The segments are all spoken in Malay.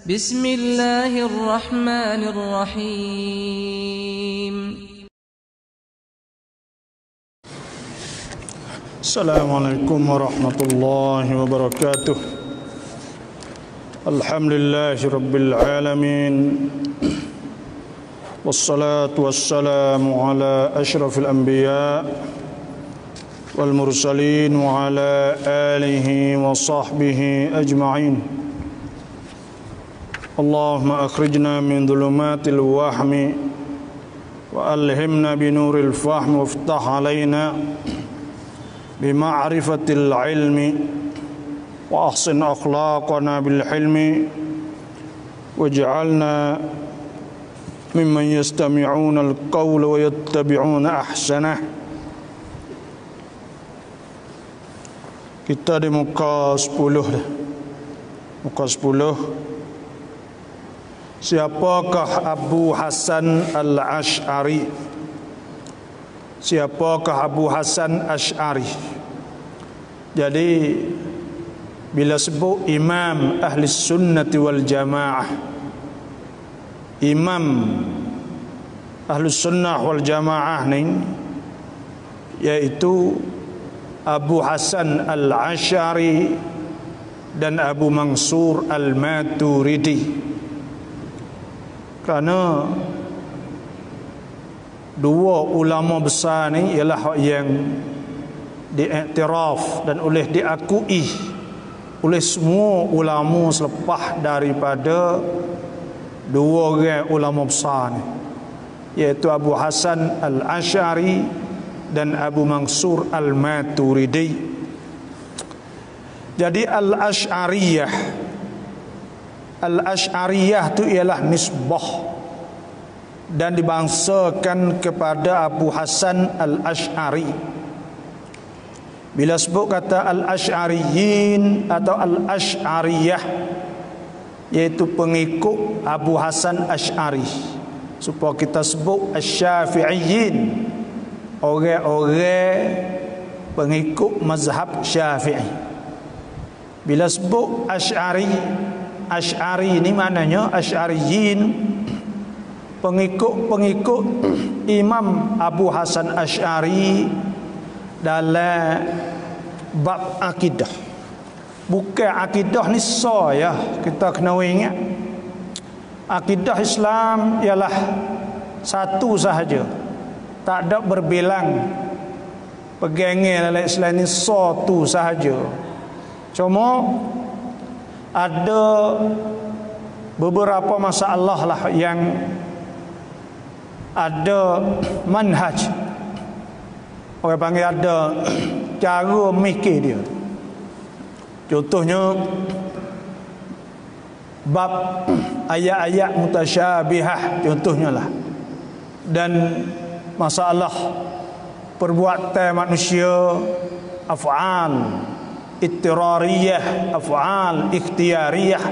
Bismillahirrahmanirrahim. Assalamualaikum warahmatullahi wabarakatuh. Alhamdulillahi rabbil alamin. Wassalatu wassalamu ala asyrafil anbiya wal mursalin wa ala alihi wa sahbihi ajma'in. Allahumma akhrijna min dhulumatil wahmi wa alhimna binuril fahmi waftah alaina bima'rifatil ilmi wa ahsin akhlaqana bil hilmi waj'alna mimman yastami'una al-qawla wa yattabi'una ahsanah. Kita di muka 10. Muka 10. Siapakah Abu Hasan Al-Asy'ari? Siapakah Abu Hasan Asy'ari? Jadi bila sebut Imam Ahli Sunnati wal Jamaah, Imam Ahli Sunnah wal Jamaah ni yaitu Abu Hasan Al-Asy'ari dan Abu Mansur Al-Maturidi. Kerana dua ulama besar ni ialah yang diiktiraf dan oleh diakui oleh semua ulama selepas daripada dua orang ulama besar ni, iaitu Abu Hasan Al-Asy'ari dan Abu Mansur Al-Maturidi. Jadi Al-Asy'ariyah itu ialah nisbah dan dibangsakan kepada Abu Hasan Al-Asy'ari. Bila sebut kata Al-Asy'ariyin atau Al-Asy'ariyah, iaitu pengikut Abu Hasan Asy'ari, supaya kita sebut Asy-Syafi'iyyin, orang-orang pengikut mazhab Syafi'i. Bila sebut Asy'ari ini maknanya Asy'ariyin, pengikut Imam Abu Hasan Asy'ari dalam bab akidah. Bukan akidah ni ya, kita kena ingat akidah Islam ialah satu sahaja, tak ada berbilang. Pegangnya dalam Islam ni satu sahaja. Cuma ada beberapa masalah lah yang ada manhaj, orang panggil ada cara mikir dia. Contohnya bab ayat-ayat mutasyabihah, contohnya lah, dan masalah perbuatan manusia, af'al ittirariyah, af'al ikhtiyariyah,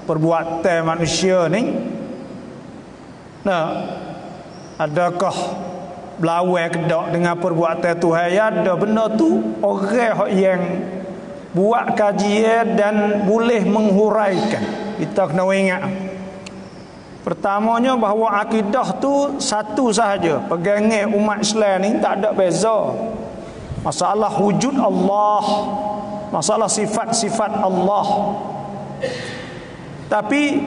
perbuatan manusia ni. Nah, adakah berlawan kedak dengan perbuatan Tuhan? Ya, ada benda tu orang yang buat kajian dan boleh menghuraikan. Kita kena ingat, pertamanya bahawa akidah tu satu sahaja. Pegangan umat Islam ni tak ada beza. Masalah wujud Allah, masalah sifat-sifat Allah. Tapi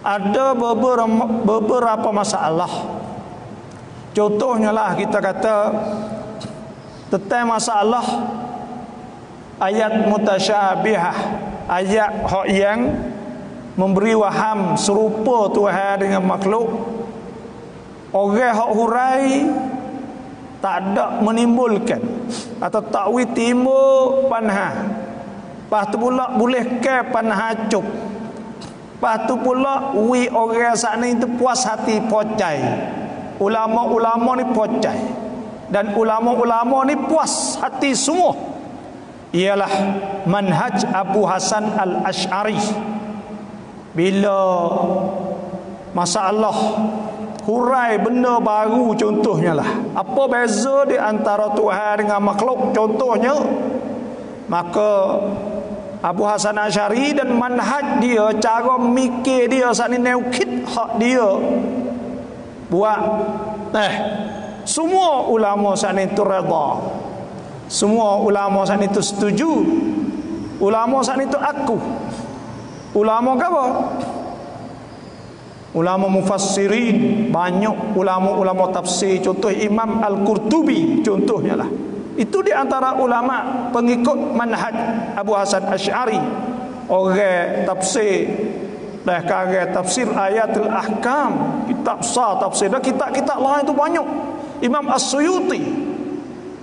ada beberapa masalah. Contohnya lah kita kata tentang masalah ayat mutasyabihah, ayat yang memberi waham serupa Tuhan dengan makhluk. Orang hak hurai tak ada menimbulkan atau takwil timbul panah. Lepas tu pula boleh ke panah cup. Lepas tu pula orang saat ni tu puas hati pocai. Ulama-ulama ni pocai, dan ulama-ulama ni puas hati semua. Ialah manhaj Abu Hasan Al-Asy'ari. Bila masalah hurai benda baru, contohnya lah, apa beza di antara Tuhan dengan makhluk, contohnya, maka Abu Hasan Asy'ari dan manhaj dia, cara mikir dia saat ni neukit hak dia buat. Semua ulama saat ni tu redha. Semua ulama saat ni tu setuju. Ulama saat ni tu aku. Ulama ke apa? Ulama mufassirin, banyak ulama-ulama tafsir, contoh Imam Al-Qurtubi contohnya lah. Itu di antara ulama pengikut manhaj Abu Hasan Asy'ari. Orang tafsir dah kagak tafsir ayatul ahkam, kitab sah tafsir dah, kitab-kitab lain itu banyak. Imam As-Suyuti,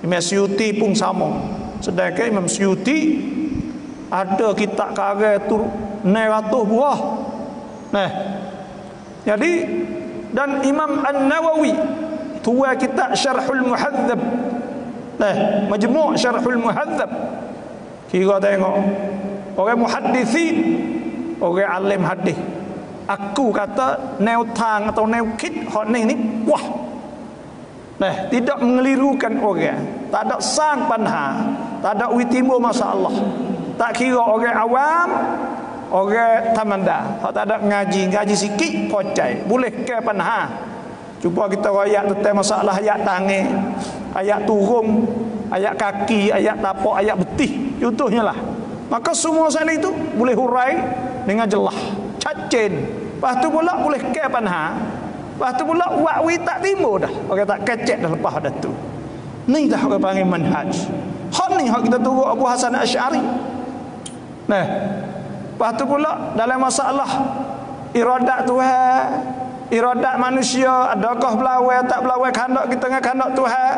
Imam Suyuti pun sama. Sedangkan Imam Suyuti ada kitab kagak tu 900 buah. Jadi dan Imam An-Nawawi tua kitab Syarhul Muhadzab. Majmu' Syarhul Muhadzab. Kira tengok orang muhaddisin, orang alim hadis. Aku kata neutang atau neukit hak ni wah. Tidak mengelirukan orang. Tak ada sang panha, tak ada witimbul masalah. Tak kira orang awam, orang tamanda, hak tak ada ngaji sikit pocai, boleh ke panha. Cuba kita ayat tentang masalah ayat tangan, ayat turun, ayat kaki, ayat tapak, ayat betih contohnya lah. Maka semua sana itu boleh hurai dengan jelas, cacin. Lepas tu pula boleh ke panha. Lepas tu pula wakwi tak timbul dah. Orang tak kecek dah lepas dah tu. Ni dah orang panggil manhaj. Hak ni hak kita turut Abu Hasan Asy'ari. Lepas tu pula dalam masalah iradat Tuhan, iradat manusia, adakah belawai tak belawai kehendak kita dengan kehendak Tuhan.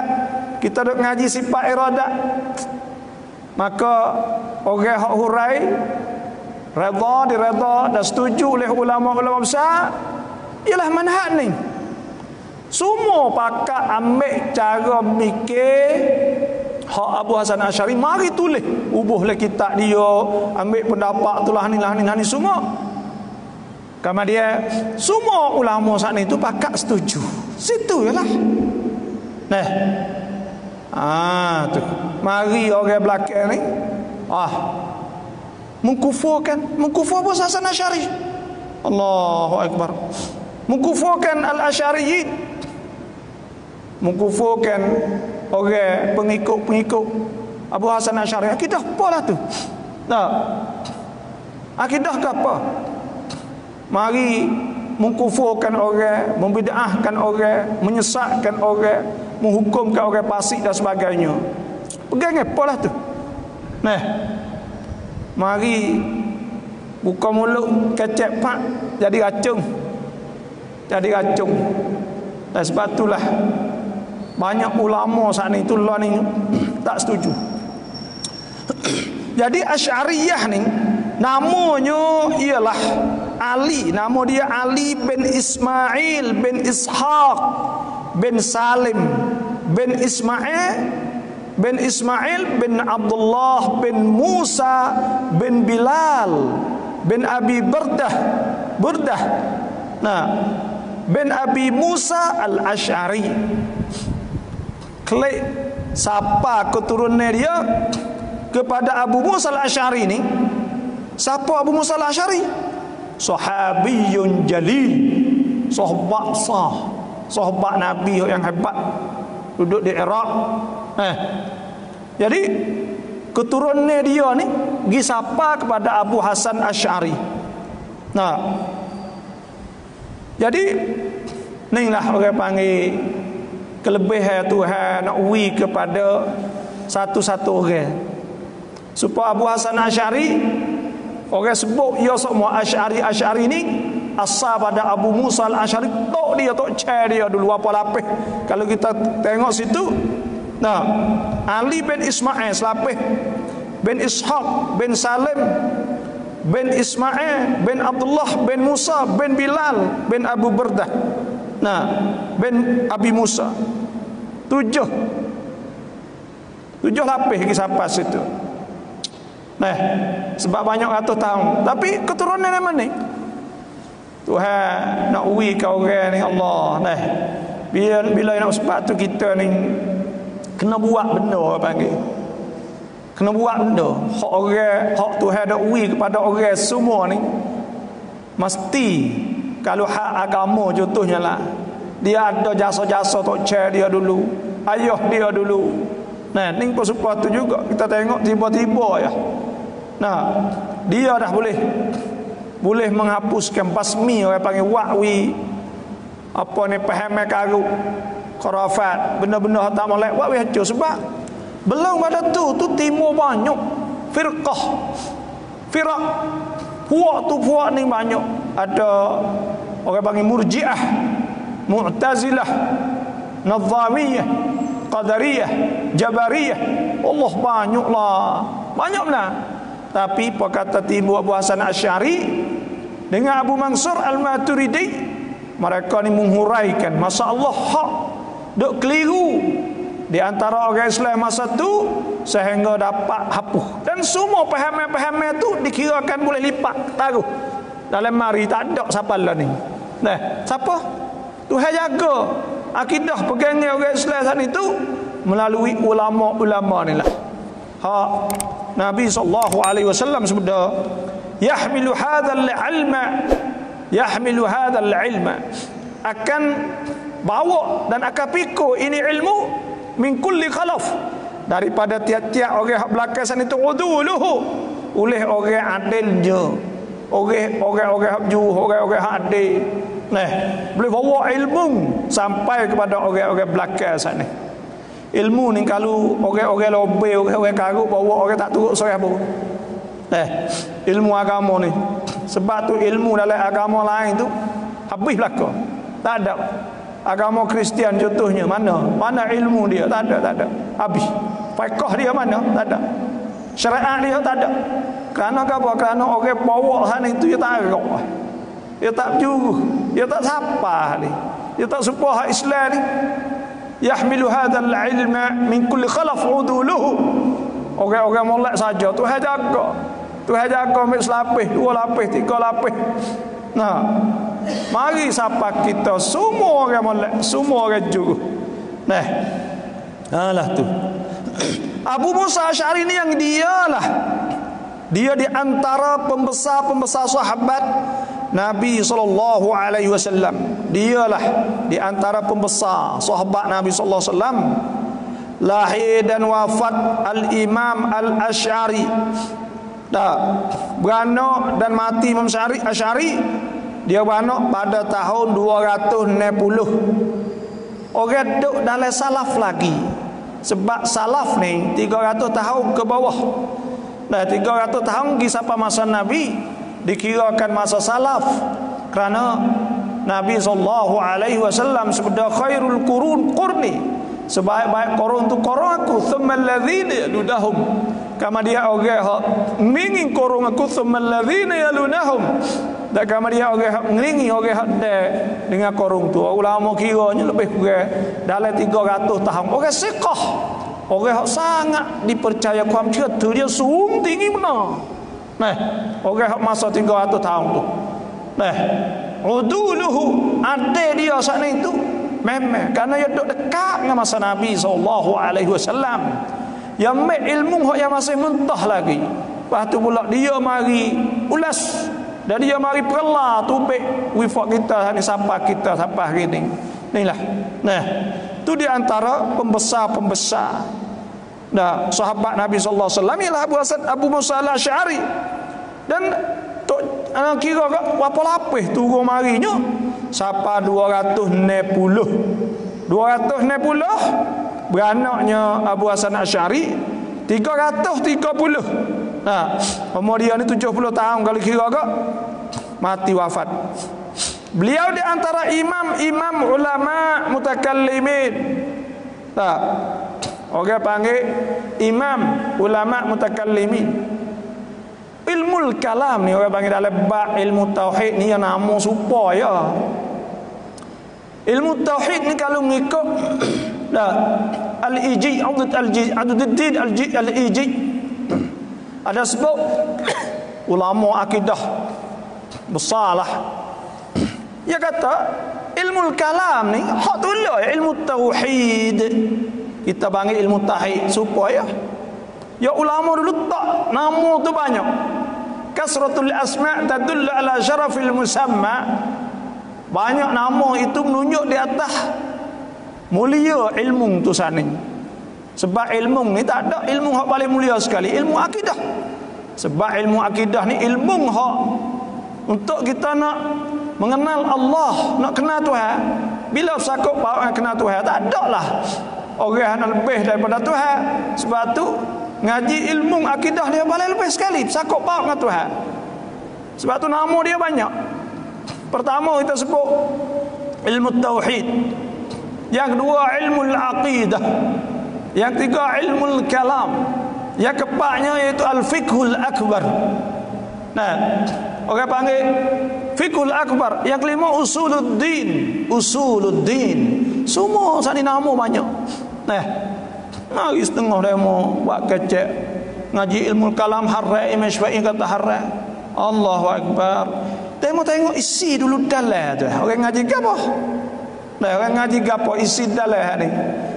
Kita duk ngaji sifat iradat. Maka orang hak hurai redha, diredha dan setuju oleh ulama-ulama besar ialah manhaj ni. Semua pakat ambil cara mikir hak Abu Hasan Asy'ari, mari tulis, ubuhlah kitab dia, ambil pendapat tu lah ni semua. Kemudian semua ulama saat ni tu pakat setuju. Situ ialah. Tu. Mari orang belakang ni mengkufur Abu Hasan Asy'ari. Allahu Akbar. Mengkufurkan Al-Asy'ariyin, mengkufurkan orang pengikut Abu Hasan Asy'ari. Akidah apalah tu? Akidah ke apa? Mari mengkufurkan orang, membid'ahkan orang, menyesatkan orang, menghukumkan orang fasik dan sebagainya. Pegang apalah tu? Mari buka mulut kecek pak jadi racun. Dan sebab itulah banyak ulama saat ni itulah ni tak setuju. Jadi Asy'ariyah ni namanya ialah Ali, nama dia Ali bin Ismail bin Ishaq bin Salim bin Ismail bin Abdullah bin Musa bin Bilal bin Abi Burdah bin Abi Musa Al-Asy'ari. Klik siapa keturunan dia kepada Abu Musa Al-Asy'ari ni. Siapa Abu Musa Al-Asy'ari? Sahabiyun jalil, sahabat sah, sahabat Nabi yang hebat, duduk di Iraq. Jadi keturunan dia ni pergi siapa kepada Abu Hasan Asy'ari. Jadi inilah orang panggil kelebihan Tuhan nak uwi kepada satu-satu orang. Supaya Abu Hasan Asy'ari, orang sebut ia semua Asy'ari ni asal pada Abu Musa Al-Asy'ari. Tok dia cari dia dulu apa lapis. Kalau kita tengok situ, Ali bin Ismail selapis bin Ishaq bin Salim bin Ismail bin Abdullah bin Musa bin Bilal bin Abu Burdah bin Abi Musa. Tujuh lapis lagi sampai situ. Sebab banyak ratus tahun, tapi keturunan yang mana ni Tuhan nak uwi ke orang ni Allah. Bila nak sebab tu kita ni kena buat benda panggil. kena buat benda hak orang, hak Tuhan dak wi kepada orang semua ni. Mesti kalau hak agama contohnya lah, dia ada jasa-jasa tok chair dia dulu, ayah dia dulu. Nah, ni pun supaya tu juga kita tengok tiba-tiba ya. Nah, dia dah boleh menghapuskan basmi, orang panggil wakwi, apa ni paham karu, khurafat, benda-benda tak molek wakwi hancur. Sebab belum pada tu timur banyak firqah, firaq, puak ni banyak. Ada orang panggil murji'ah, mu'tazilah, nazamiyah, qadariyah, jabariyah. Allah banyak benar. Tapi apa kata timbul Abu Hasan Asy'ari dengan Abu Mansur Al-Maturidi, mereka ni menghuraikan masa Allah hak duk keliru di antara orang Islam masa tu sehingga dapat hapus. Dan semua paham-paham tu dikirakan boleh lipat taruh dalam mari, tak ada siapa lah ni. Nah, siapa? Tuhan jaga akidah pegangnya orang Islam saat itu melalui ulama-ulama ni lah. Nabi SAW sebut yahmilu hadzal ilma akan bawa dan akan pikul ini ilmu min kulli khalaf, daripada tiap-tiap orang hak belakang sana itu uduluhu, oleh orang adil je, orang hak jujur, orang hak adil. Nah, boleh bawa ilmu sampai kepada orang-orang belakang sana. Ilmu ni kalau orang-orang lobe, orang karut bawa, orang tak turut sorang pun. Ilmu agama ni, sebab tu ilmu dalam agama lain tu habis belaka. Tak ada. Agama Kristian contohnya mana ilmu dia? Tak ada. Habis. Fiqh dia mana? Tak ada. Syariat dia tak ada. Kerana apa? Kerana orang bawa sana itu dia tak arok. Dia tak juru, dia tak sapa ni. Dia tak sepuh Islam ni. Yahmilu hadzal ilma min kulli khalaf uduluhu. Orang-orang molek saja Tuhan jaga ambil selapis, 2 lapis, 3 lapis. Nah, mari sapa kita semua orang molek, semua orang juru. Nah, alah tu Abu Musa Asy'ari ni yang dia di antara pembesar sahabat Nabi SAW. Dialah di antara pembesar sahabat Nabi SAW. Lahir dan wafat Al-Imam Al-Asy'ari. Beranak dan mati Imam Asy'ari, dia beranak pada tahun 260. Orang duduk dalam salaf lagi. Sebab salaf ni 300 tahun ke bawah. Nah, 300 tahun pergi sampai masa Nabi dikirakan masa salaf. Kerana Nabi SAW sebut khairul qurni, sebaik-baik korun tu korun aku, thumma alladhina yalunahum. Kama dia orang hak ngingin korun aku, thumma alladhina yalunahum. Dan kama dia orang hak ngingin orang hak dengan korun tu. Ulama kiranya lebih kurang dalam 300 tahun. Orang siqah, orang hak sangat dipercaya kuam cerita dia sung tinggi benar. Nah, orang hak masa 300 tahun tu. Nah, uduluhu ada dia saat itu memang kerana dia duduk dekat dengan masa Nabi SAW. Yang ambil ilmu yang masih mentah lagi. Lepas tu pula dia mari ulas dan dia mari perlah tubik wifak kita ni sampai hari ni. Inilah. Nah, tu di antara pembesar-pembesar. Nah, sahabat Nabi SAW ialah Abu Musa Al-Asy'ari. Dan kira berapa lapis turun marinya? Sampai 260. Beranaknya Abu Hasan Asy'ari 330. Nah, umur dia ni 70 tahun kalau kira mati wafat. Beliau di antara imam ulama mutakallimin. Orang panggil imam ulama mutakallimin. Ilmu kalam ni orang panggil dalam bab ilmu tauhid ni yang nama supaya. Ilmu tauhid ni kalau mengikut Al-Iji Aduddin Al-Iji ada sebut ulama akidah besarlah. Dia kata ilmu kalam ni hak tu lah ilmu tauhid. Kita panggil ilmu tauhid supaya Ya ulama dulu tak nama tu banyak. Kasratul asma' tadullu ala syarafil musamma. Banyak nama itu menunjuk di atas mulia ilmu tu saning. Sebab ilmu ni tak ada ilmu hak paling mulia sekali, ilmu akidah. Sebab ilmu akidah ni ilmu hak untuk kita nak mengenal Allah, nak kenal Tuhan. Bila sakut bawa nak kenal Tuhan, tak ada lah orang nak lebih daripada Tuhan. Sebab tu ngaji ilmu akidah dia paling lebih sekali, sakut bawa dengan Tuhan. Sebab tu nama dia banyak. Pertama kita sebut ilmu tauhid. Yang kedua ilmu al-aqidah. Yang ketiga ilmu al-kalam. Yang keempatnya iaitu al-fiqhul akbar. Nah, orang panggil fiqhul akbar. Yang kelima usuluddin. Usuluddin. Semua sani nama banyak. Nah, mari setengah demo buat kecek ngaji ilmu kalam haram. Imam Syafi'i kata haram. Allahu akbar. Tengok isi dulu dalam tu. Orang ngaji gapo? Nah, orang ngaji gapo isi dalam ni.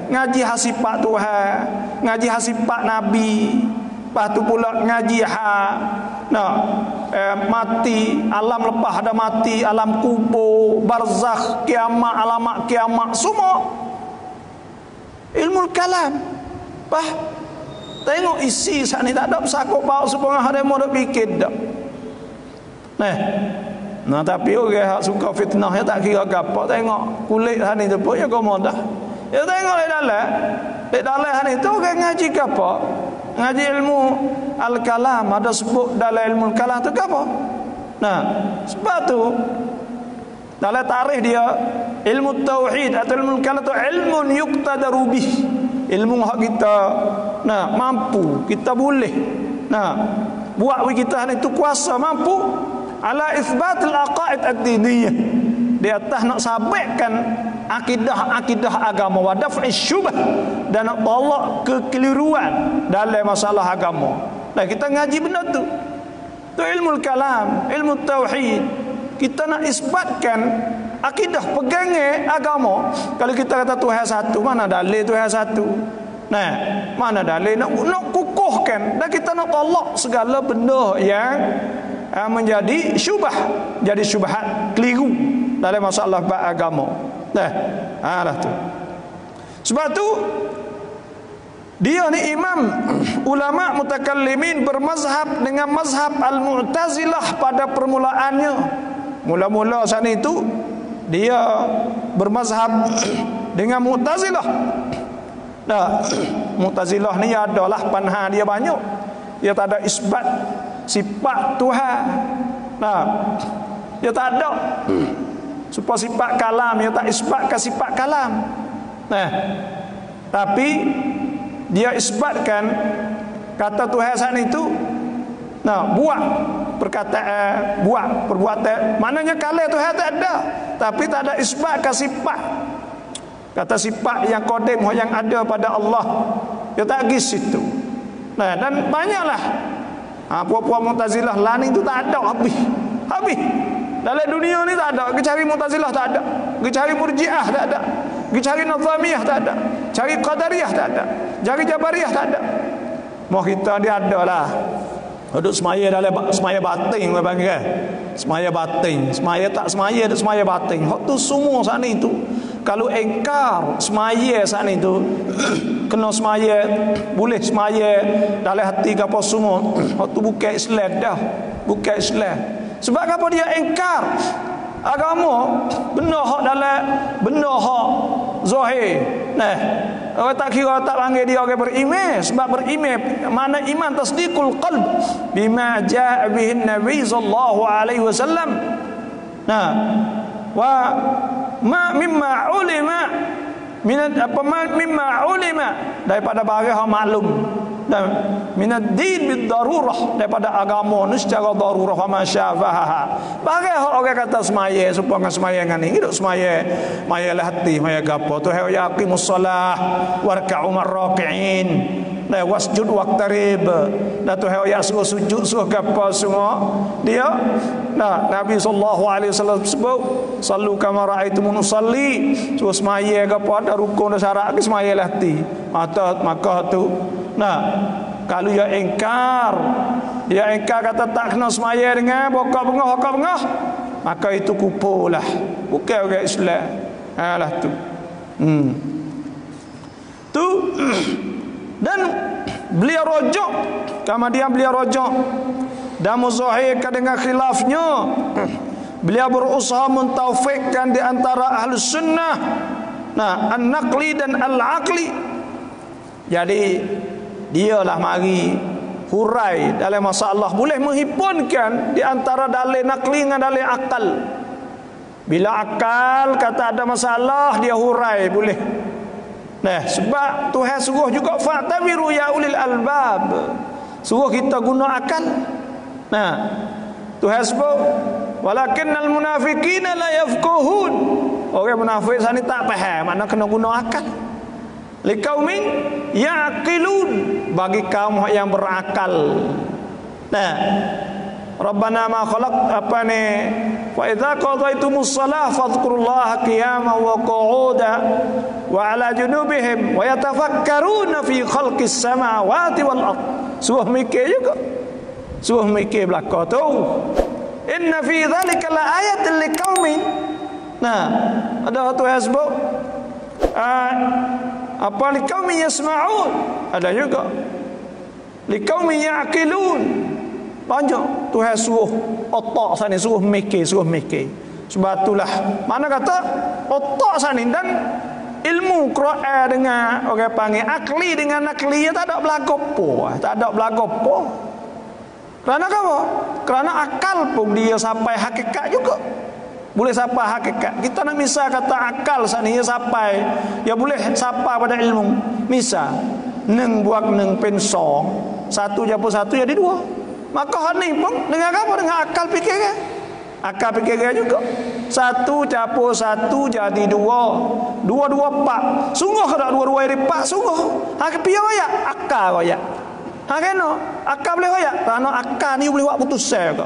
Ngaji hasipat Tuhan, ngaji hasipat Nabi. Lepas tu pula ngaji mati, alam lepas ada mati, alam kubur, barzakh, kiamat, alamat kiamat, semua ilmu kalam. Tengok isi saat ni tak ada sakut bau sepengah ada mau fikir dak. Nah tapi orang hak suka fitnah ya tak kira gapo, tengok kulit hani tu pun ya komo dah. Ya tengok di dalam hani tu orang ngaji gapo? Ngaji ilmu al-kalam, ada sebut dalam ilmu al-kalam tu gapo? Nah, sebab tu dalam tarikh dia ilmu tauhid atau ilmu al-kalam tu ilmun yuqtadaru bih. Ilmu hak kita mampu, kita boleh buat kita ni tu kuasa mampu ala isbatul aqaid ad-diniyah, di atas nak sabitkan akidah agama wa daf'i syubah, dan nak tolak kekeliruan dalam masalah agama. Nah, kita ngaji benda tu ilmu kalam, ilmu tauhid. Kita nak isbatkan akidah, pegangnya agama. Kalau kita kata Tuhan satu, mana dalil Tuhan satu? Nah, mana dalil nak kukuhkan, dan kita nak tolak segala benda yang menjadi syubah, jadi syubhat keliru dalam masalah agama. Lah tu. Sebab tu dia ni imam ulama mutakallimin bermazhab dengan mazhab al-Mu'tazilah pada permulaannya. Mula-mula saat itu dia bermazhab dengan Mu'tazilah. Mu'tazilah ni adalah panha dia banyak. Dia tak ada isbat sifat Tuhan. Dia tak ada supaya sifat kalam, dia tak isbatkan sifat kalam. Tapi dia isbatkan kata Tuhan saat itu buat perkataan, buat perbuatan. Maknanya kalam Tuhan tak ada, tapi tak ada isbatkan sifat. Kata sifat yang qadim yang ada pada Allah, dia tak gis situ. Dan banyaklah puak-puak Mu'tazilah lain itu tak ada habis. Dalam dunia ni tak ada. Cari Mu'tazilah tak ada. Cari Murji'ah tak ada. Cari Nazamiyah tak ada. Cari Qadariyah tak ada. Cari Jabariyah tak ada. Mau kita dia ada lah. Duduk semaya dalam semaya batin, orang panggil. Semaya batin. Semaya tak semaya, duduk semaya batin. Hak tu semua saat ni tu. Kalau engkar semaya saat ni tu kena semaya, boleh semaya dalam hati ke apa semua. Hak tu bukan Islam dah. Bukan Islam. Sebab apa dia engkar agama, benda hak dalam benda hak zahir. Orang tak kira tak panggil dia orang beriman. Sebab beriman mana iman tasdiqul qalb bima jaa bihi Nabi sallallahu alaihi wasallam. Wa mimma ulima mimma ulima daripada barang yang maklum, dan minad din bid darurah, daripada agama ni secara darurah wa masyafaha. Barang orang kata semaya supaya semaya ngani hidup semaya maya hati maya gapo tu hay yaqimus salah warka'u marraqiin wasjud waqtarib. Dan tu hay ya suruh sujud suruh gapo semua dia. Nabi sallallahu alaihi wasallam sebut sallu kama raaitumuni usalli, suruh semaya gapo ada rukun dan syarat ke semaya hati. Maka tu Kalau dia ingkar kata tak kena semaya dengan bokok bengah, maka itu kufur lah, bukan orang Islam. Lah tu. Tu dan beliau rojok, kemudian beliau rojok dan muzahirkan dengan khilafnya. Beliau berusaha mentaufikkan di antara ahlus sunnah, an-naqli dan al-aqli. Jadi dialah mari hurai dalam masalah, boleh menghimpunkan di antara dalil naqli dengan dalil akal. Bila akal kata ada masalah, dia hurai boleh. Sebab Tuhan suruh juga fa'tabiru ya ulil albab, suruh kita guna akal. Tuhan sebut walakinnal munafiqina la yafqahun, orang munafik sana tak faham makna kena guna akal. Liqaumin yaqilun, bagi kaum yang berakal. Rabbana ma khalaq fa idza qadaytumus shalah fadhkurullaha qiyaman wa qu'udan wa ala junubihim wa yatafakkaruna fi khalqis samawati wal ard. Suruh mikir juga, suruh mikir belaka tu. Inna fi dzalika la ayatin liqaumin. Ada satu sebut liqaumin yasma'un, ada juga liqaumin ya'qilun. Banyak Tuhan suruh otak sana, suruh mikir. Sebab itulah mana kata otak sana dan ilmu Quran dengan orang panggil akli dengan nakli, tak ada belagopo, Kerana apa? Kerana akal pun dia sampai hakikat juga. Boleh sampai hakikat. Kita nak misal kata akal sana dia sampai, dia boleh sampai pada ilmu. Misal neng buat neng pensong, satu japur satu jadi dua. Maka hal ni pun dengan apa? Dengan akal fikiran. Akal fikiran juga. Satu capur satu jadi dua. Dua empat. Sungguh ke tak dua-dua jadi empat? Sungguh. Pian royak? Akal royak. Kena? Akal boleh royak? Kerana akal ni boleh buat putusan ke.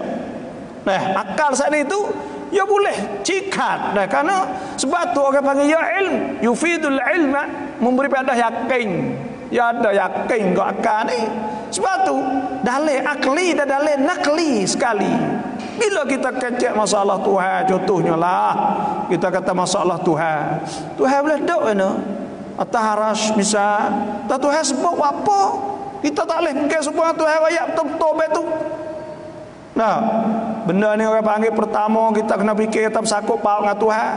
Akal saat ni tu ya boleh cikat. Kerana sebab tu orang panggil ya ilm. Yufidul ilma, memberi pada yakin. Ya ada yakin ke akal ni. Sebab tu dalil akli dan dalil nakli sekali. Bila kita kecek masalah Tuhan, contohnya lah kita kata masalah Tuhan boleh duduk atas aras misal, tak Tuhan sebut apa, kita tak boleh mungkin sebut Tuhan ayat betul-betul betul. Benda ni orang panggil pertama kita kena fikir, kita bersakut pau dengan Tuhan.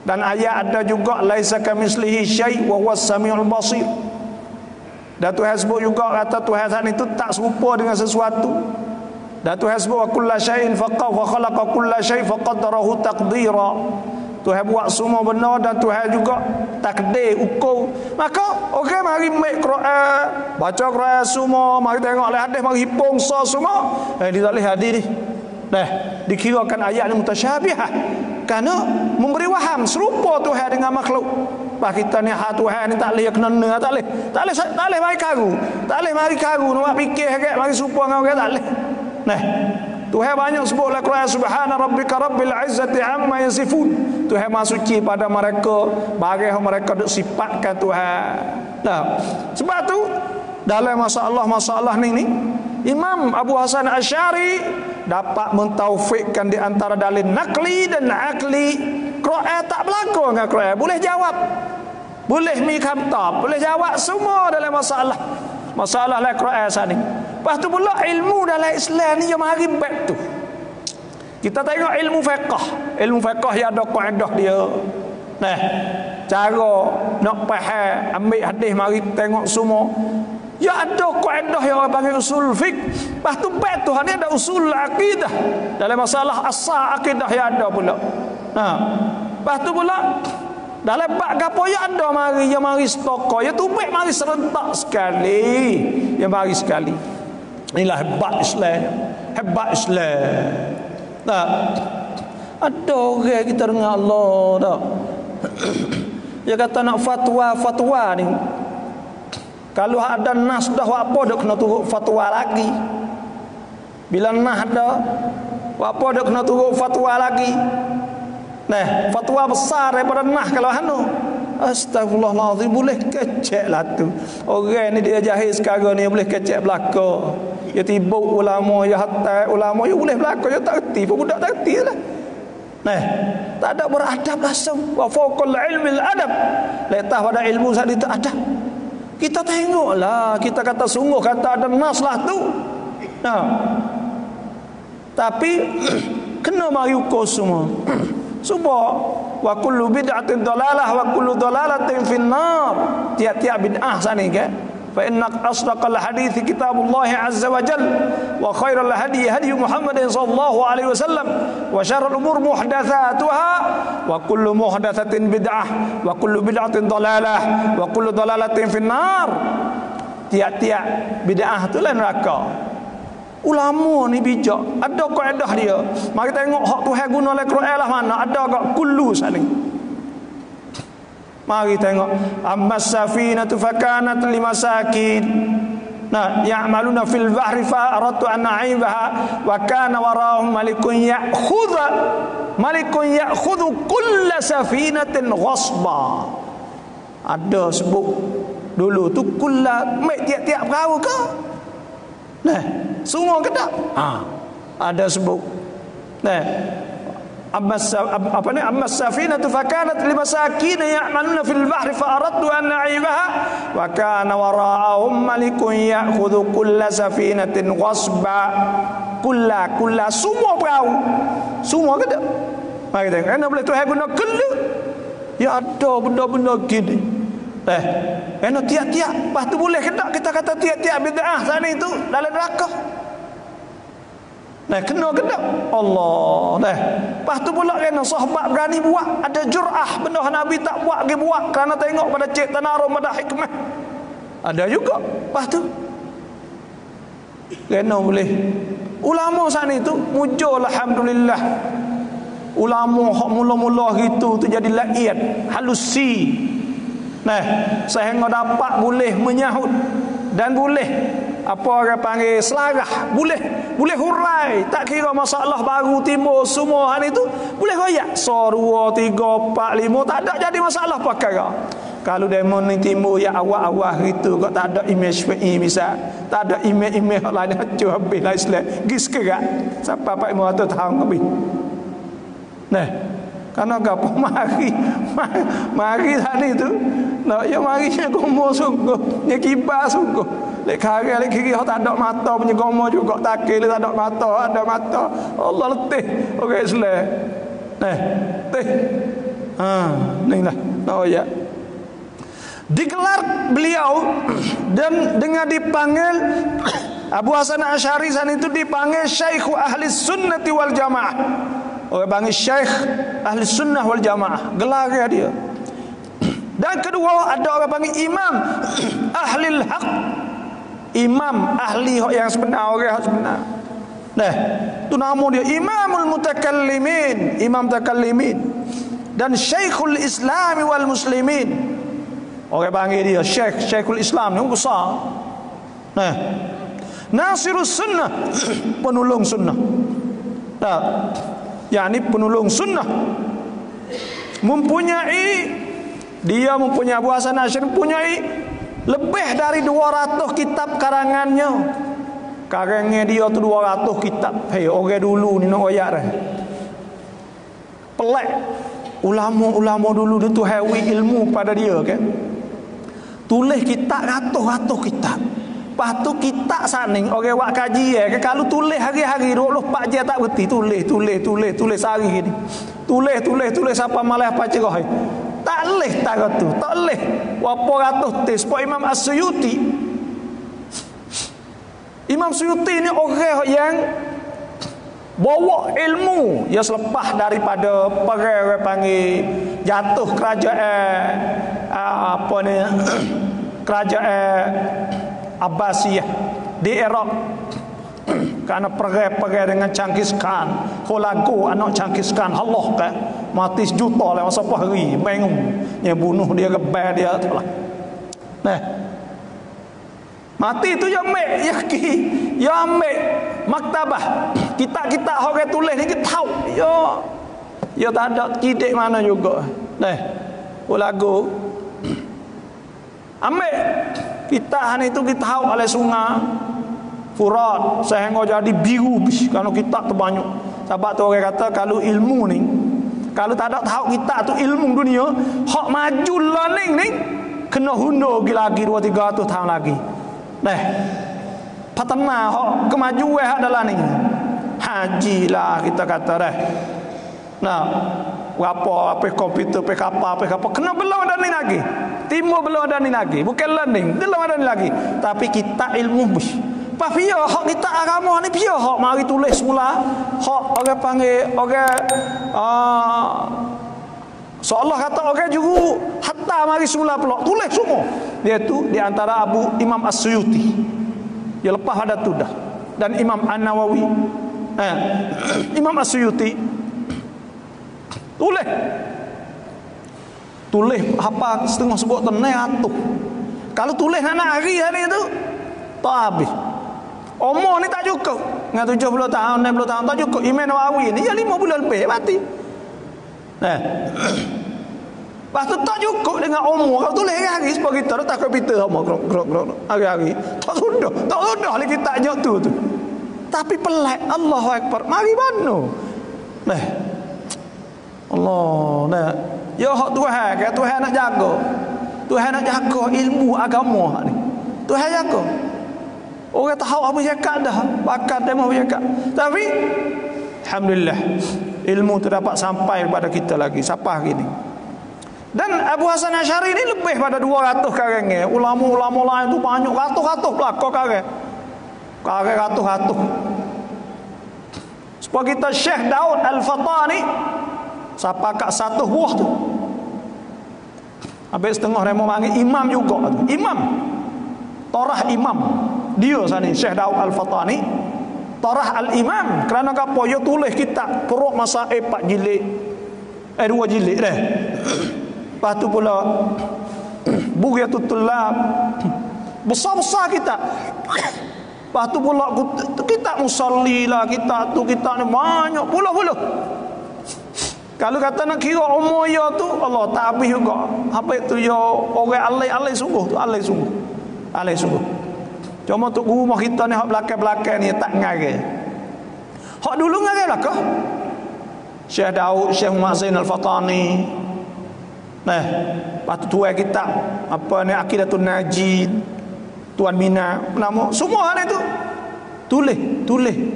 Dan ayat ada juga laisa kamislihi syai' wa huwas samiul basir. Dan Tuhan sebut juga kata Tuhan saat itu tak serupa dengan sesuatu. Dan Tuhan sebut wa kullu syai'in khalaqa kullu syai' faqaddarahu taqdira. Tuhan buat semua benar dan Tuhan juga takdir, ukur. Maka orang mari make Quran, baca Quran semua, mari tengok hadis, mari hitung semua. Dia tak boleh hadis ni. Dikirakan ayat ni mutasyabihah. Kerana memberi waham serupa Tuhan dengan makhluk. Kita ni Tuhan ni tak boleh kena, tak boleh mari karu. Tak boleh mari karu nak fikir agak mari serupa dengan orang, tak boleh. Tuhan banyak sebut dalam Quran, subhana rabbika rabbil izzati amma yasifun. Tuhan Maha Suci pada mereka bagaimana mereka duk sifatkan Tuhan. Sebab tu dalam masalah ni Imam Abu Hasan Asy'ari dapat mentaufikkan di antara dalil nakli dan akli. Quran tak berlaku dengan Quran, boleh jawab, boleh mikhamtab, boleh jawab semua dalam masalah dalam Quran sana. Lepas tu pula ilmu dalam Islam ni yang mari baik tu. Kita tengok ilmu fiqh yang ada kaedah dia. Cara nak faham ambil hadis mari tengok semua. Ya ada kaedah yang orang panggil usul fiqh. Lepas tu baik tu ni ada usul akidah. Dalam masalah asal akidah yang ada pula. Lepas tu pula dalam bab gapo ya ada mari yang mari stokor ya tu baik mari serentak sekali. Yang mari sekali. Inilah hebat Islam. Ada orang kita dengar Allah dah. Dia kata nak fatwa ni. Kalau ada nas dah apa dak kena turut fatwa lagi. Bila nas ada apa dak kena turut fatwa lagi. Fatwa besar daripada nas kalau Astagfirullahalazim, boleh kecek lah tu. Orang ni dia jahil sekarang ni boleh kecek belaka. Ya tiba ulama ya hatta ulama ya boleh belaka, ya tak reti, budak tak reti lah. Nah, tak ada beradab langsung. Wa fawqal ilmil adab. Letak pada ilmu tadi tu adab. Kita tengoklah, kita kata sungguh kata ada nas lah tu. Nah. Tapi kena mari ukur semua. Sebab wa kullu bid'atin dalalah wa kullu dalalatin finnar. Tiap-tiap bid'ah sani ke? Fa inna asdaqal hadits kitabullah azza wa jalla wa khairal hadi hadi Muhammadin sallallahu alaihi wasallam wa syarrul umur muhdatsatuha wa kullu muhdatsatin bid'ah wa kullu bid'atin dalalah wa kullu dalalatin finnar. Tiap-tiap bid'ah tu lain neraka. Ulama ni bijak, ada kaedah dia. Mari tengok hak Tuhan guna oleh Quran lah mana, ada kat kullu sani. Mari tengok ammas safinatu fakanat limasakin. Nah, ya'maluna fil bahri fa aradtu an na'ibaha wa kana warahum malikun ya'khudhu kulla safinatin ghasba. Ada sebut dulu tu kulla mek tiap-tiap perahu ke? Nah, semua ke tak? Ada sebut. Nah, ammas safinatu fakanat limasakin ya'maluna fil bahri fa aradtu an na'ibaha wa kana wara'ahum malikun ya'khudhu kulla safinatin ghasba. Kulla semua perahu. Semua ke tak? Mari tengok. Ana boleh Tuhan guna kulla. Ya ada benda-benda gini. Kena tiap-tiap. Lepas tu boleh ke tak kita kata tiap-tiap bid'ah sana itu dalam neraka? Kena ke tak? Allah. Lepas tu pula kena sahabat berani buat. Ada jur'ah. Benda Nabi tak buat, dia buat. Kerana tengok pada cik tanarum, pada hikmah. Ada juga. Lepas tu kena boleh. Ulama sana itu mujur alhamdulillah. Ulama hak mula-mula gitu tu jadi laiat, halusi. Sehingga dapat boleh menyahut dan boleh apa orang panggil selarah, boleh hurai, tak kira masalah baru timbul semua hal itu boleh royak. So 2 3 4 5 tak ada jadi masalah perkara. Kalau demo ni timbul ya awal-awal gitu kok tak ada imej FI misal, tak ada imej lain hancur habis lah Islam. Gis kerak sampai 400 tahun lebih. Karena gapo mari tadi tu nak ya mari gomo sungguh nya kibar sungguh lek kare lek kiri tak ada mata punya gomo juga takil tak ada mata Allah letih orang Islam teh ni lah ya digelar beliau dan dengan dipanggil Abu Hasan Asy'ari san itu dipanggil Syekh Ahli Sunnati wal Jamaah. Orang panggil Syekh Ahli Sunnah wal Jamaah, gelar dia. Dan kedua ada orang panggil Imam Ahlil Haq, imam ahli yang sebenar, orang yang sebenar. Tu nama dia Imamul Mutakallimin, imam mutakallimin. Dan Syekhul Islam wal Muslimin, orang panggil dia Syekhul Islam, yang besar. Nasirus Sunnah, penolong sunnah. yakni penolong sunnah, dia mempunyai Abu Hasan Asy'ari mempunyai lebih dari 200 kitab karangannya. Karangnya dia tu 200 kitab. Hei, orang dulu ni nak royak dah. Pelik. Ulama-ulama dulu dia tu hawi ilmu pada dia kan. Tulis kitab ratus-ratus kitab. Lepas tu kitab saning orang buat kaji kalau tulis hari-hari 24 jam tak berhenti tulis hari ni. Tulis apa malah apa cerah. Tak leh tak tu. Tak leh. Berapa ratus tes Pak Imam As-Suyuti. Imam Suyuti ni orang yang bawa ilmu ya selepas daripada perang panggil jatuh kerajaan apa ni kerajaan Abbasiyah di Iraq kerana perang dengan Genghis Khan, Hulagu anak Genghis Khan, Allah kan mati sejuta lah masa hari bingung yang bunuh dia rebel dia tu lah. Mati tu yang ambil maktabah kitab-kitab orang tulis ni kita tahu ya tak ada kidik mana juga lagu. Ambil kita itu kita tahu oleh sungai Furat sehingga jadi biru kalau kita terbanyak. Sebab tu orang kata kalau ilmu ni, kalau tak ada tahu kita tu ilmu dunia, hak maju learning ni kena hundur lagi 200-300 tahun lagi. Nah, patana hak kemajuan hak dalam ni. Haji lah kita kata dah. Nah, apa komputer, apa kena belum ada ni lagi. Timur belum ada ni lagi. Bukan learning, belum ada ni lagi. Tapi kita ilmu Pak pia hak kita agama ni pia hak mari tulis semula. Hak orang panggil orang seolah kata orang juga hatta mari semula pula tulis semua. Dia tu di antara Imam As-Suyuti. Dia lepas ada tu dah. Dan Imam An-Nawawi. Imam As-Suyuti tulis apa setengah sebut tenai atuh. Kalau tulis nak hari tu tak habis. Umur ni tak cukup. Dengan 70 tahun, 60 tahun tak cukup. Imam Nawawi ni ya 5 bulan lebih mati. Lepas tu tak cukup dengan umur. Kalau tulis hari sebab kita tak komputer umur hari-hari. Tak sudah lagi kita ajak tu. Tapi pelik. Allahu Akbar. Mari bano. Allah. Ya hak Tuhan nak jaga. Tuhan nak jaga ilmu agama ni. Tuhan jaga. Orang tahu apa cakap dah, bakat dia mau cakap. Tapi alhamdulillah ilmu tu dapat sampai kepada kita lagi siapa hari ni. Dan Abu Hasan Asy'ari ni lebih pada 200 karang. Ulama-ulama lain tu banyak ratus-ratus pelakon karang. Karang ratus-ratus. Sebab kita Syekh Daud Al-Fatani siapa kat satu buah tu. Habis setengah remo panggil imam juga tu. Imam. Torah imam. Dia sana Syekh Daud Al-Fatani Torah Al-Imam. Kerana apa? Dia tulis kitab Furu' Masaib 4 jilid 2 jilid dah. Lepas tu pula Bugyatul Tullab besar-besar kitab. Lepas tu pula kitab Musalli lah, kitab ni banyak puluh-puluh. Kalau kata nak kira umur dia tu Allah tak habis juga. Apa itu ya orang alai sungguh tu, alai sungguh. Cuma tu rumah kita ni hak belakang-belakang ni tak ngarang. Hak dulu ngarang belakang. Syekh Daud, Syekh Muhammad Zain Al-Fatani. Lepas tu tuai kitab apa ni Aqidatul Najid, Tuan Mina, nama semua ni tu.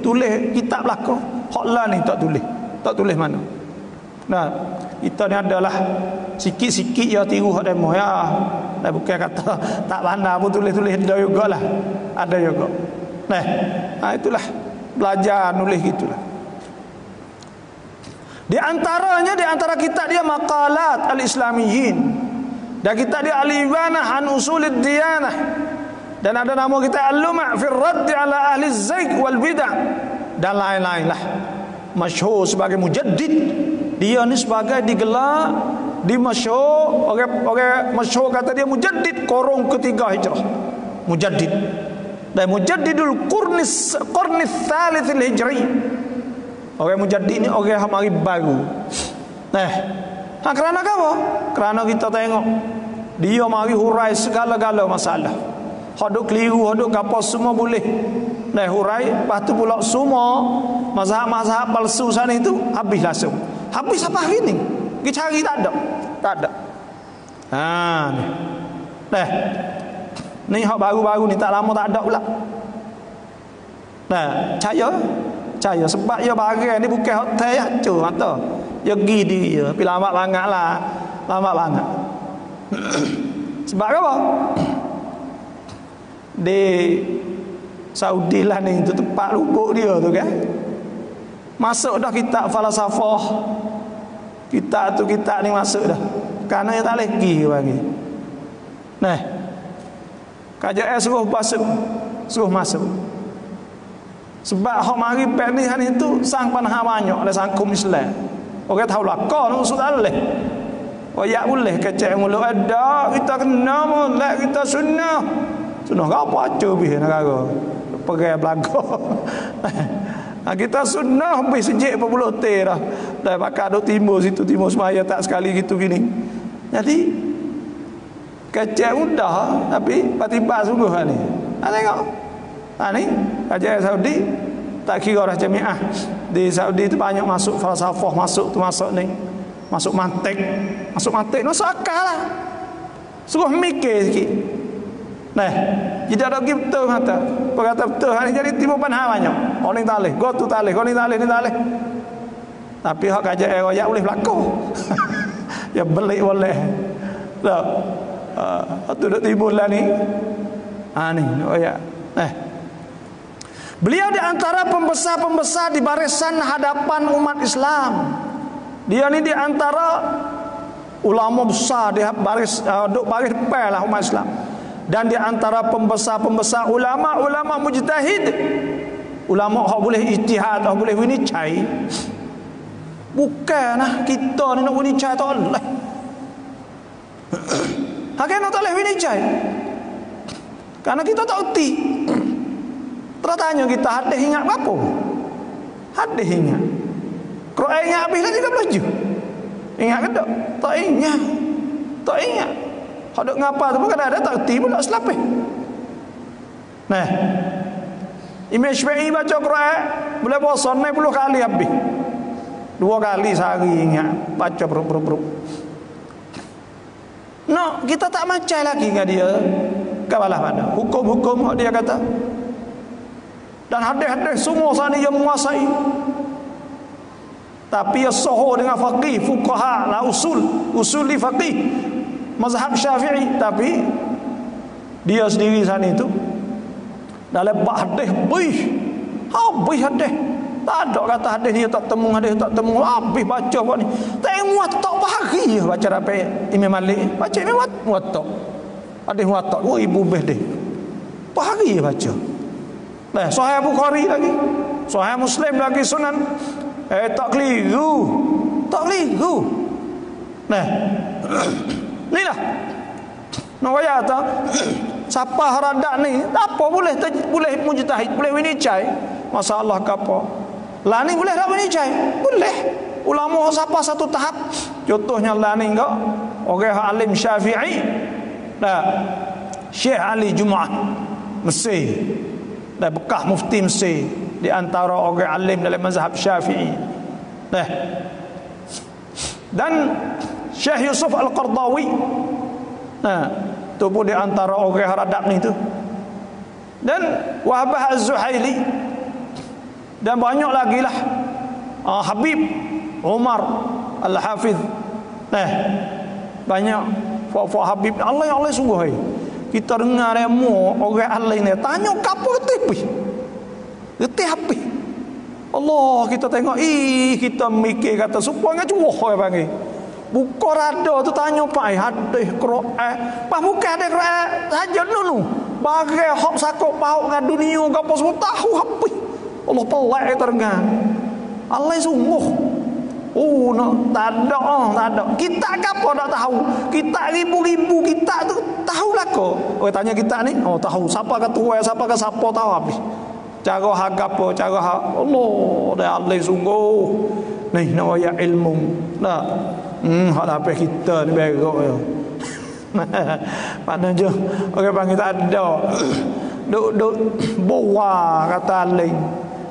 Tulis kitab belakang. Hak lah ni tak tulis mana. Kita ni adalah sikit-sikit ya tiru hak demo ya. Dah bukan kata tak pandai pun tulis ada jugalah. Ada juga. Itulah belajar nulis gitulah. Di antara kitab dia Maqalat Al-Islamiyyin. Dan kitab dia Al-Ibanah an Usulid Diyanah. Dan ada nama kita Al-Luma' fi Radd ala Ahli Zaig wal Bid'ah dan lain-lain lah. Masyhur sebagai mujaddid. Dia ni sebagai digelar di masyhur orang masyhur kata dia mujaddid korong ketiga hijrah. Mujaddid. Dan mujaddidul qurnis tsalits al-hijri. Orang mujaddid ni orang yang mari baru. Kerana apa? Kerana kita tengok dia mari hurai segala-gala masalah. Hodok keliru, hodok apa semua boleh. Hurai, lepas tu pula semua mazhab-mazhab palsu sana itu habis langsung. Habis apa hari ni? Kita cari tak ada. Ni hak baru-baru ni tak lama tak ada pula. Caya sebab dia barang ni bukan hak teh hancur mata. Dia pergi diri dia, tapi lambat banget. Sebab apa? Di Saudi lah ni tu tempat lubuk dia tu kan. Masuk dah kitab falsafah. Kitab ni masuk dah. Kerana dia tak lagi bagi. Kajian suruh masuk. Sebab hak mari penihan itu sang panah banyak oleh sangkum Islam. Orang tahu lah kau nak usul alih. Ya boleh kecek mulu ada kita kena molek kita sunnah. Sunnah apa aja bih negara. Pergi belaka. Kita sunnah habis sejak 40 tahun dah. Dah pakai duk timur situ timur semaya tak sekali gitu gini. Jadi kecil mudah tapi tiba-tiba sungguh ni. Tengok. Ni kerja Saudi tak kira dah jamiah. Di Saudi tu banyak masuk falsafah, masuk ni. Masuk mantik masuk akal lah. Suruh mikir sikit. Nah, tidak ada betul kata. Berkata betul hari jadi timbul panha banyak. Orang talih, go tu talih, orang talih ni talih. Tapi hak kajian royak boleh berlaku. Ya belik boleh. Tak. Tu dak timbul lah ni. Ni royak. Beliau di antara pembesar-pembesar di barisan hadapan umat Islam. Dia ni di antara ulama besar di baris depan lah umat Islam. Dan di antara pembesar-pembesar ulama mujtahid, ulama hak boleh ijtihad, hak boleh winicai. Bukanlah kita ni nak winicai tak boleh. Hakikat tak boleh winicai. Karena kita tak erti. Tertanya kita hadis ingat apa? Hadis ingat. Quran ingat habis dah 30 juz. Ingat ke tak? Tak ingat. Tak ingat. Hak dok ngapa tu pun kadang-kadang tak erti pun tak selapih. Nah. Imam Syafi'i baca Quran boleh puasa 90 kali habis. 2 kali sehari ingat baca beruk. No, kita tak macam lagi dengan dia. Kawalah pada hukum-hukum dia kata. Dan hadis-hadis semua sana dia menguasai. Tapi ia soho dengan faqih, fuqaha, la usuli faqih, mazhab Syafi'i. Tapi dia sendiri sana itu dalam hadis habis hadis. Tak ada kata hadis dia tak temu, habis baca buat ni. Tak muwatta bahari baca dapat Imam Malik, baca Imam muwatta. Hadis muwatta 2000 lebih dia. Bahari baca. Nah, Sahih Bukhari lagi, Sahih Muslim lagi, Sunan. Tak keliru. Nah, ni lah. Nak kaya tak? Siapa haradak ni? Apa boleh mujtahid, boleh winicai masalah ke apa? Lah ni boleh tak winicai? Boleh. Ulama siapa satu tahap. Contohnya lah ni enggak. Orang alim Syafi'i. Nah, Syekh Ali Jumaah Mesir. Dan bekas mufti Mesir di antara orang alim dalam mazhab Syafi'i. Nah. Dan Syekh Yusuf Al-Qardawi. Nah, tu pun di antara orang haradab ni tu. Dan Wahbah Az-Zuhaili. Dan banyak lagi lah. Habib Umar Al-Hafiz. Nah, banyak Fa Habib Allah sungguh hai. Kita dengar demo orang ahli ni tanya kapo reti apa? Allah kita tengok kita mikir kata supaya cuah panggil. Buka rada tu tanya pai hadis Quran. Pas bukan ada Quran saja dulu. Bagai hak sakok pauk dengan dunia gapo semua tahu apa. Allah pelak terdengar. Allah sungguh. Tak ada. Kita apa tak tahu. Kita ribu-ribu kita tu tahu lah kau. Tanya kita ni, tahu. Siapa ketua, siapa ke siapa tahu habis. Cara hak apa, cara hak Allah dah Allah sungguh. Ni nak ayat ilmu. Nah. Hak apa kita ni berok ya. Mana je orang panggil tak ada. Duk bawa kata aling.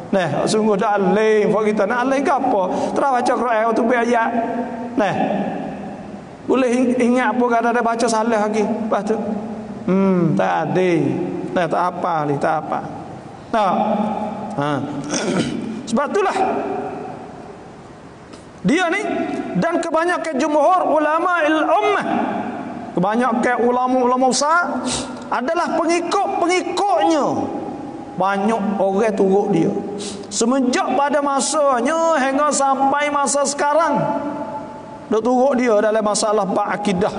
Nah, sungguh dah aling. Kalau kita nak aling ke apa? Terus baca Quran tu ayat. Nah. Boleh ingat apa kata ada baca salah lagi. Lepas tu. Tak ada. Nah, tak apa ni, tak apa. Nah. Sebab itulah dia ni dan kebanyakan jumhur ulama ummah, kebanyakan ulama besar adalah pengikutnya. Banyak orang turut dia semenjak pada masanya hingga sampai masa sekarang dok turut dia dalam masalah akidah.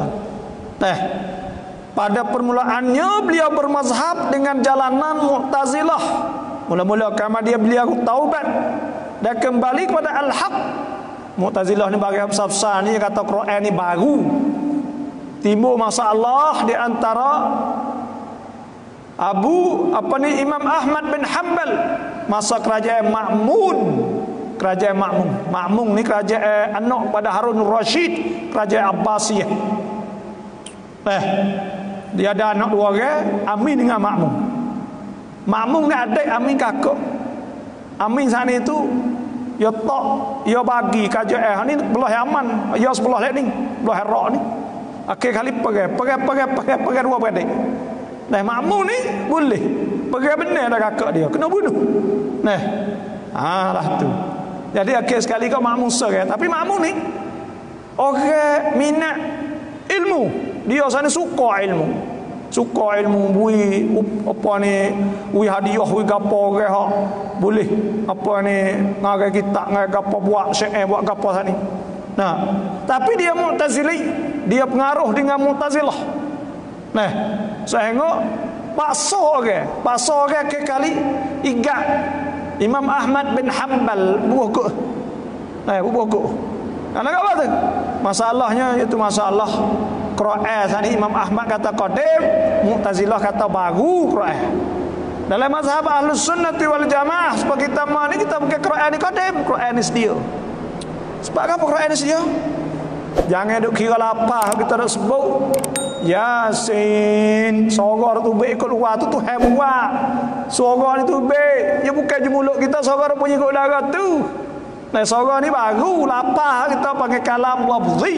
Pada permulaannya beliau bermazhab dengan jalanan Mu'tazilah. Mula-mula kemudian beliau taubat dan kembali kepada al-haq. Mu'tazilah ni bagi besar-besar ni kata Quran ni baru. Timbul masalah di antara Imam Ahmad bin Hanbal masa kerajaan Ma'mun. Kerajaan Ma'mun ni kerajaan anak pada Harun Rashid, kerajaan Abbasiyah. Dia ada anak 2 orang, Amin dengan Makmum. Makmum ni adik, Amin kakak. Amin sana itu ya tok, ya bagi kajian ni belah Yaman, ya sebelah ni, belah Iraq ni. Akhir kali pergi 2 beradik. Nah, Makmum ni boleh pergi benar dah kakak dia, kena bunuh. Nah, lah tu. Jadi akhir sekali kau Makmum serai, tapi Makmum ni orang minat ilmu. Dia sana suka ilmu bui apa ni bui hadiah bui gapo orang hak boleh apa ni ngagai kitab ngagai gapo buat syair buat gapo sana. Nah, tapi dia Mu'tazili, dia pengaruh dengan Mu'tazilah. Nah, sehingga paksa orang ke kali igat Imam Ahmad bin Hanbal buku. Buku. Karena apa tu? Masalahnya itu masalah Quran. Tadi Imam Ahmad kata qadim, Mu'tazilah kata baru Quran. Dalam mazhab Ahlus Sunnah wal Jamaah seperti kita ni kita pakai Quran ni qadim, Quran ni sedia. Sebab apa Quran ni sedia? Jangan duk kira lapar kita dak sebut Yasin, sorang tu baik ikut luar tu Tuhan buat. Sorang itu baik. Ya bukan je mulut kita sorang punya ikut darah tu. Nah, sorang ni baru lapar kita pakai kalam lafzi.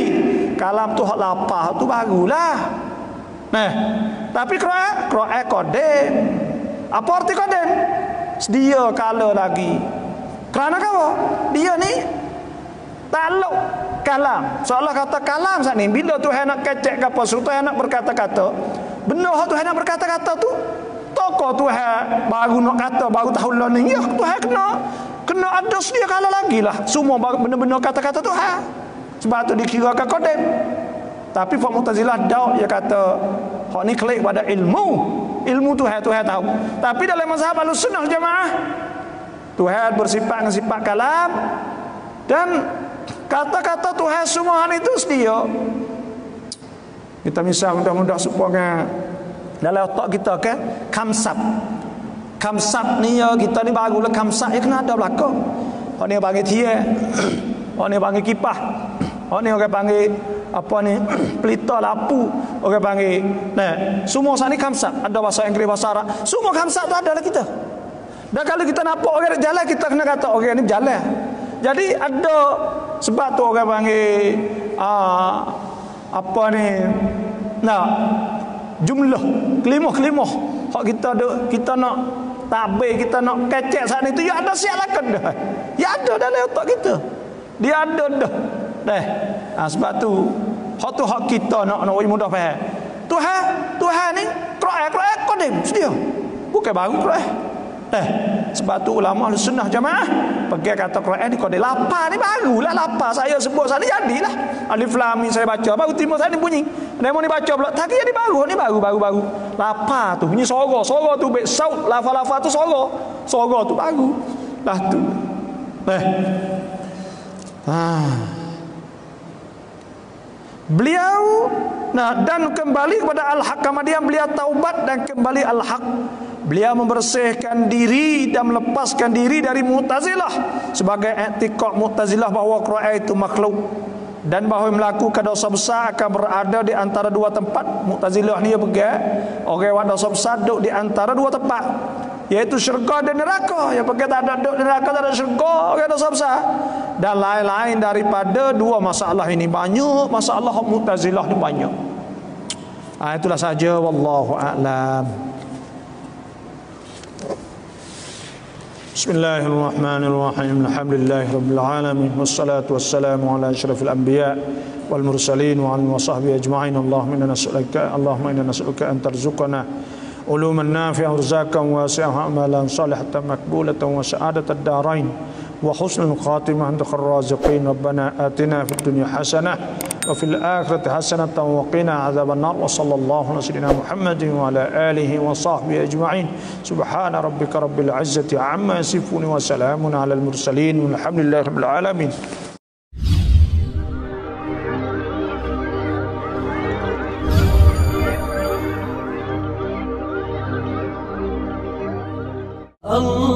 Kalam tu hak lapar tu barulah. Nah, tapi Quran qadim. Apa arti qadim? Sedia kala lagi. Kerana apa? Dia ni takluk kalam. Seolah kata kalam saat ni bila Tuhan nak kecek ke apa, Tuhan nak berkata-kata, benar Tuhan nak berkata-kata tu, tokoh Tuhan baru nak kata baru tahun lalu ni, ya Tuhan kena ada sedia kala lagi lah. Semua benar-benar kata-kata Tuhan. Sebab tu dikirakan qadim. Tapi Pak Mu'tazilah daud dia kata hak ni klik pada ilmu Tuhan tahu. Tapi dalam mazhab Ahlussunnah Jamaah Tuhan bersifat dengan sifat kalam dan kata-kata Tuhan semua itu sedia. Kita misal mudah-mudah supaya dalam otak kita kan kamsap ni ya kita ni barulah kamsap ya kena ada belakang. Hak ni panggil tiang, hak ni panggil kipas, hak ni orang panggil apa ni pelita lampu, orang panggil. Nah, semua sana ni kamsap. Ada bahasa Inggeris, bahasa Arab. Semua kamsap tu ada dalam kita. Dan kalau kita nampak orang jalan, kita kena kata orang ni jalan. Jadi ada sebab tu orang panggil apa ni, nah, jumlah kelimah hak kita nak tabir, kita nak kecek saat itu ya ada siap lakukan dah. Ya ada dalam otak kita. Dia ada dah. Sebab tu hak tu hak kita nak mudah faham. Tuhan ni Quran qadim sedia. Bukan baru Quran. Sebab tu ulama Ahlussunnah Jamaah pergi kata Quran ni qadim. Lapar ni barulah lapar. Saya sebut sana jadilah. Alif lam mim saya baca baru timur sana bunyi. Nemo ni baca pula. Tak jadi baru. Lapar tu bunyi suara tu baik saut lafaz-lafaz tu suara tu baru. Lah tu. Beliau dan kembali kepada Al-Haq, kemudian beliau taubat dan kembali Al-Haq. Beliau membersihkan diri dan melepaskan diri dari Mu'tazilah sebagai i'tiqad Mu'tazilah bahawa Quran itu makhluk dan bahawa melakukan dosa besar akan berada di antara 2 tempat. Mu'tazilah ni pergi orang buat dosa besar duduk di antara 2 tempat, iaitu syurga dan neraka. Yang pergi tak ada duduk di neraka, tak ada syurga, orang dosa besar. Dan lain-lain daripada 2 masalah ini. Banyak masalah Mu'tazilah ni banyak. Itulah saja, wallahu a'lam. Bismillahirrahmanirrahim. Alhamdulillahi rabbil alamin wassalatu wassalamu ala asyrafil anbiya wal mursalin wa alihi wasahbihi ajma'in. Allahumma inna nas'aluka an tarzuqana uluman nafi'ah rizqan wasi'ah amalan salihatan maqbulatan wa sa'adatad darain wa husnul khatimah inda kharraziqin. Rabbana atina fid dunya hasanah wa fil akhirati hasanatan wa qina adzaban nar. Wa sallallahu ala sayyidina Muhammadin wa ala alihi wa sahbihi ajma'in. Subhana rabbika rabbil izzati amma yasifun wa salamun ala al mursalin walhamdulillahi rabbil alamin. Allah